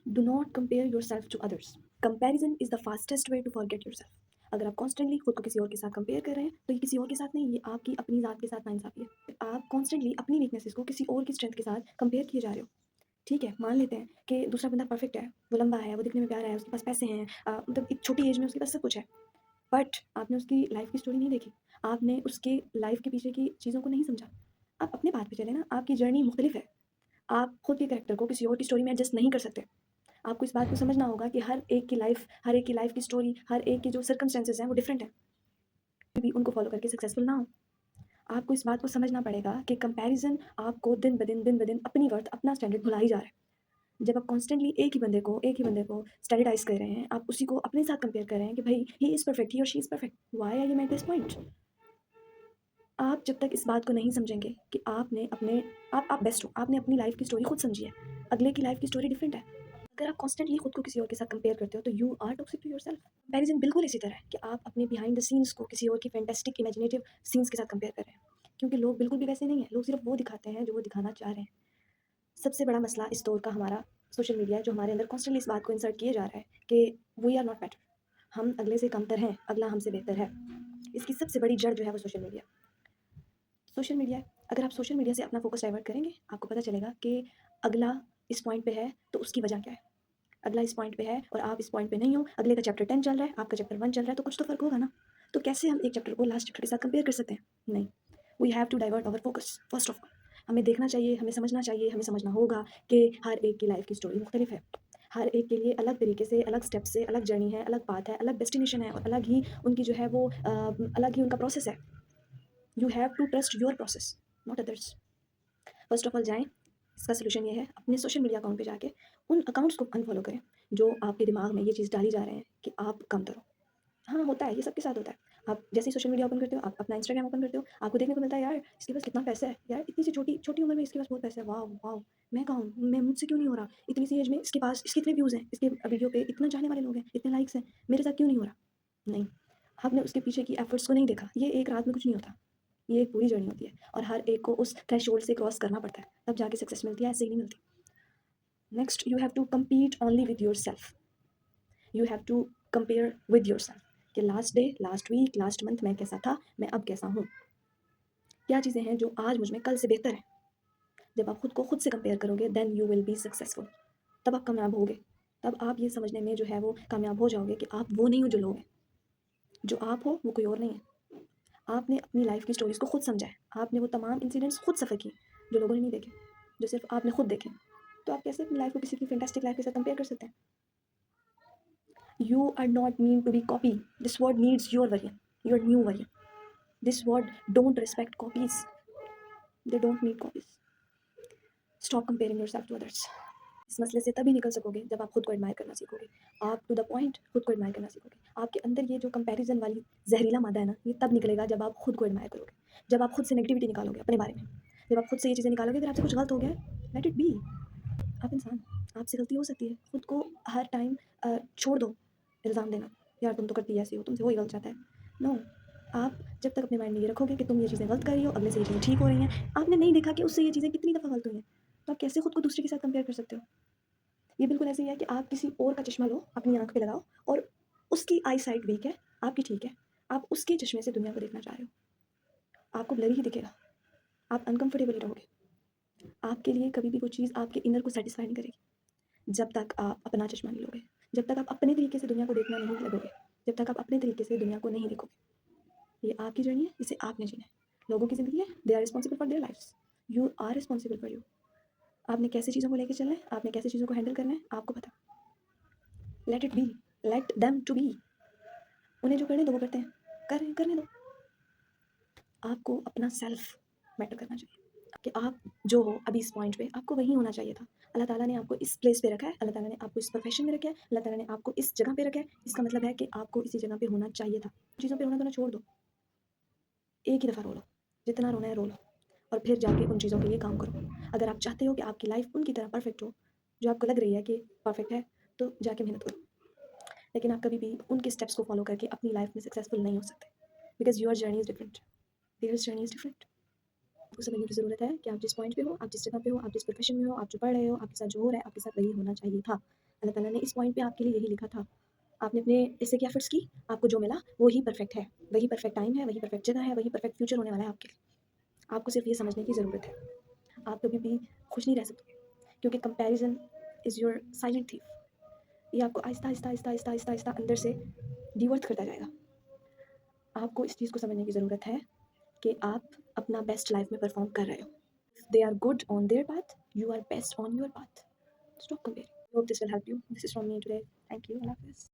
Do not compare yourself to others. Comparison is the fastest way to forget yourself. अगर आप constantly खुद को किसी और के साथ कंपेयर कर रहे हैं, तो ये किसी और के साथ नहीं, ये आपकी अपनी ज़ात के साथ नाइंसाफ़ी है। आप कॉन्स्टेंटली अपनी वीकनेसेस को किसी और की स्ट्रेंथ के साथ कंपेयर किए जा रहे हो। ठीक है, मान लेते हैं कि दूसरा बंदा परफेक्ट है, वो लंबा है, वो दिखने में प्यारा है, उसके पास पैसे हैं, मतलब एक छोटी एज में उसके पास सब कुछ है। बट आपने उसकी लाइफ़ की स्टोरी नहीं देखी। आपने उसके लाइफ़ के पीछे की चीज़ों को नहीं समझा। आप अपने पाथ पे चलें ना, आपकी जर्नी मुख्तलिफ है। आप खुद के कैरेक्टर को किसी और की स्टोरी में एडजस्ट नहीं कर सकते। आपको इस बात को समझना होगा कि हर एक की लाइफ़ की स्टोरी, हर एक के जो सर्कमस्टेंसेस हैं वो डिफरेंट हैं। कोई भी उनको फॉलो करके सक्सेसफुल ना हो। आपको इस बात को समझना पड़ेगा कि कंपैरिज़न आपको दिन ब दिन अपनी वर्थ, अपना स्टैंडर्ड भुला ही जा रहा है। जब आप कॉन्स्टेंटली एक ही बंदे को स्टैंडर्डाइज़ कर रहे हैं, आप उसी को अपने साथ कंपेयर कर रहे हैं कि भाई ही इज़ परफेक्ट, ही और she is perfect, why are you at this point? आप जब तक इस बात को नहीं समझेंगे कि आपने अपने आप बेस्ट हो, आपने अपनी लाइफ़ की स्टोरी खुद समझी है, अगले की लाइफ़ की स्टोरी डिफरेंट है। अगर आप कॉन्स्टेंटली खुद को किसी और के साथ कंपेयर करते हो, तो you are toxic to yourself. Comparison बिल्कुल इसी तरह है कि आप अपने बिहाइंड द सीन्स को किसी और की फैंटास्टिक इमेजिनेटिव सीन्स के साथ कंपेयर कर रहे हैं। क्योंकि लोग बिल्कुल भी वैसे नहीं हैं, लोग सिर्फ़ वो दिखाते हैं जो वो दिखाना चाह रहे हैं। सबसे बड़ा मसला इस दौर का हमारा सोशल मीडिया है, जो हमारे अंदर कॉन्स्टेंटली इस बात को इंसर्ट किए जा रहा है कि वी आर नॉट बेटर, हम अगले से कमतर हैं, अगला हमसे बेहतर है। इसकी सबसे बड़ी जड़ जो है वो सोशल मीडिया है। अगर आप सोशल मीडिया से अपना फ़ोकस डाइवर्ट करेंगे, आपको पता चलेगा कि अगला इस पॉइंट पे है, तो उसकी वजह क्या है? अगला इस पॉइंट पे है और आप इस पॉइंट पे नहीं हो, अगले का चैप्टर 10 चल रहा है, आपका चैप्टर 1 चल रहा है, तो कुछ तो फ़र्क होगा ना। तो कैसे हम एक चैप्टर को लास्ट चैप्टर के साथ कंपेयर कर सकते हैं? नहीं, we have to divert our focus first of all. हमें देखना चाहिए, हमें समझना चाहिए, हमें समझना होगा कि हर एक की लाइफ़ की स्टोरी मुख्तलिफ है। हर एक के लिए अलग तरीके से, अलग स्टेप से, अलग जर्नी है, अलग पाथ है, अलग डेस्टिनेशन है और अलग ही उनकी जो है वो अलग ही उनका प्रोसेस है। You have to trust your process, not others. First of all जाएँ, इसका सॉल्यूशन ये है, अपने सोशल मीडिया अकाउंट पे जाके उन अकाउंट्स को अनफ़ॉलो करें, जो आपके दिमाग में ये चीज़ डाली जा रहे हैं कि आप कमतर हो। हाँ, होता है, ये सबके साथ होता है। आप जैसे ही सोशल मीडिया ओपन करते हो, आप अपना इंस्टाग्राम ओपन करते हो, आपको देखने को मिलता है, यार इसके पास कितना पैसा है, यार इतनी सी छोटी छोटी उम्र में इसके पास बहुत पैसा है, वाओ! वाओ! मैं कहाँ हूँ? मैं मुझसे क्यों नहीं हो रहा? इतनी सी एज में इसके इतने व्यूज़ हैं, इसके वीडियो पे इतना चाहने वाले लोग हैं, इतने लाइक्स हैं, मेरे साथ क्यों नहीं हो रहा? नहीं, आपने उसके पीछे की एफर्ट्स को नहीं देखा। ये एक रात में कुछ नहीं होता। ये एक पूरी जर्नी होती है और हर एक को उस थ्रेशोल्ड से क्रॉस करना पड़ता है, तब जाके सक्सेस मिलती है, ऐसे ही नहीं मिलती। Next, you have to compete only with yourself. You have to compare with yourself कि last day, last week, last month मैं कैसा था, मैं अब कैसा हूँ। क्या चीज़ें हैं जो आज मुझ में कल से बेहतर है। जब आप खुद को खुद से कंपेयर करोगे, then you will be successful. तब आप कामयाब होगे। तब आप ये समझने में जो है वो कामयाब हो जाओगे कि आप वो नहीं हो जो लोग हैं। जो आप हो वो कोई और नहीं है। आपने अपनी लाइफ की स्टोरीज को खुद समझा है, आपने वो तमाम इंसिडेंट्स खुद सफ़र किए जो लोगों ने नहीं देखे, जो सिर्फ आपने खुद देखे। तो आप कैसे अपनी लाइफ को किसी की फैंटास्टिक लाइफ के साथ कंपेयर कर सकते हैं? You are not meant to be copy, this world needs your version, your new version. This world don't respect copies, they don't need copies. Stop comparing yourself to others. इस मसले से तभी निकल सकोगे जब आप खुद को एडमायर करना सीखोगे। आप टू द पॉइंट खुद को एडमायर करना सीखोगे। आपके अंदर ये जो कंपैरिजन वाली जहरीला मादा है ना, ये तब निकलेगा जब आप खुद को एडमायर करोगे, जब आप खुद से नेगेटिविटी निकालोगे अपने बारे में, जब आप खुद से ये चीज़ें निकालोगे, अगर आपसे कुछ गलत हो गया है, लेट इट बी। आप इंसान, आपसे गलती हो सकती है। खुद को हर टाइम छोड़ दो इल्ज़ाम देना, यार तुम तो करती ऐसी हो, तुमसे वही गलत जाता है। नो, आप जब तक अपने माइंड में ये रखोगे कि तुम ये चीज़ें गलत कर रही हो, अगले से ये चीज़ें ठीक हो रही हैं, आपने नहीं देखा कि उससे ये चीज़ें कितनी दफ़ा गलत हुई हैं, तो आप कैसे खुद को दूसरे के साथ कंपेयर कर सकते हो? ये बिल्कुल ऐसे ही है कि आप किसी और का चश्मा लो, अपनी आँख पे लगाओ और उसकी आई साइट वीक है, आपकी ठीक है। आप उसके चश्मे से दुनिया को देखना चाह रहे हो। आपको ब्लर ही दिखेगा, आप अनकम्फर्टेबल ही रहोगे। आपके लिए कभी भी कोई चीज़ आपके इनर को सैटिस्फाई नहीं करेगी, जब तक आप अपना चश्मा नहीं लोगे, जब तक आप अपने तरीके से दुनिया को देखना नहीं लगोगे, जब तक आप अपने तरीके से दुनिया को नहीं देखोगे। ये आपकी जर्नी है, इसे आपने जीना है। लोगों की ज़िंदगी है, they are responsible for their lives. You are responsible for you. आपने कैसे चीज़ों को लेके चलना है, आपने कैसे चीज़ों को हैंडल करना है, आपको पता। Let it be, let them to be. उन्हें जो करने दो वो करते हैं, करने दो। आपको अपना सेल्फ मैटर करना चाहिए कि आप जो हो अभी इस पॉइंट पे, आपको वहीं होना चाहिए था। अल्लाह ताला ने आपको इस प्लेस पे रखा है, अल्लाह ताला ने आपको इस प्रोफेशन में रखा है, अल्लाह ताला ने आपको इस जगह पे रखा है। इसका मतलब है कि आपको इसी जगह पे होना चाहिए था। चीज़ों पे रोना धोना छोड़ दो, एक ही दफ़ा रो लो, जितना रोना है रो लो और फिर जाके उन चीज़ों के लिए काम करो। अगर आप चाहते हो कि आपकी लाइफ उनकी तरह परफेक्ट हो, जो आपको लग रही है कि परफेक्ट है, तो जाके मेहनत करो। लेकिन आप कभी भी उनके स्टेप्स को फॉलो करके अपनी लाइफ में सक्सेसफुल नहीं हो सकते, because your journey is different, theirs journey is different. आपको समझने की ज़रूरत है कि आप जिस पॉइंट पे हो, आप जिस जगह पे हो, आप जिस प्रोफ़ेशन में हो, आप जो पढ़ रहे हो, आपके साथ जो हो रहा है, आपके साथ वही होना चाहिए था। अल्लाह ताला ने इस पॉइंट पे आपके लिए यही लिखा था। आपने अपने इससे क्या एफर्ट्स की, आपको जो मिला वो ही परफेक्ट है, वही परफेक्ट टाइम है, वही परफेक्ट जगह है, वही परफेक्ट फ्यूचर होने वाला है आपके लिए। आपको सिर्फ ये समझने की ज़रूरत है। आप कभी भी खुश नहीं रह सकते क्योंकि comparison is your silent thief. ये आपको आहिस्ता आहिस्ता आहिस्ता आहिस्ता आहिस्ता आहिस्ता अंदर से डिवर्थ करता जाएगा। आपको इस चीज़ को समझने की ज़रूरत है कि आप अपना बेस्ट लाइफ में परफॉर्म कर रहे हो। They are good on their path, you are best on your path. Stop comparing. Hope this will help you. This is from me today. Thank you. अल्लाह हाफिज़।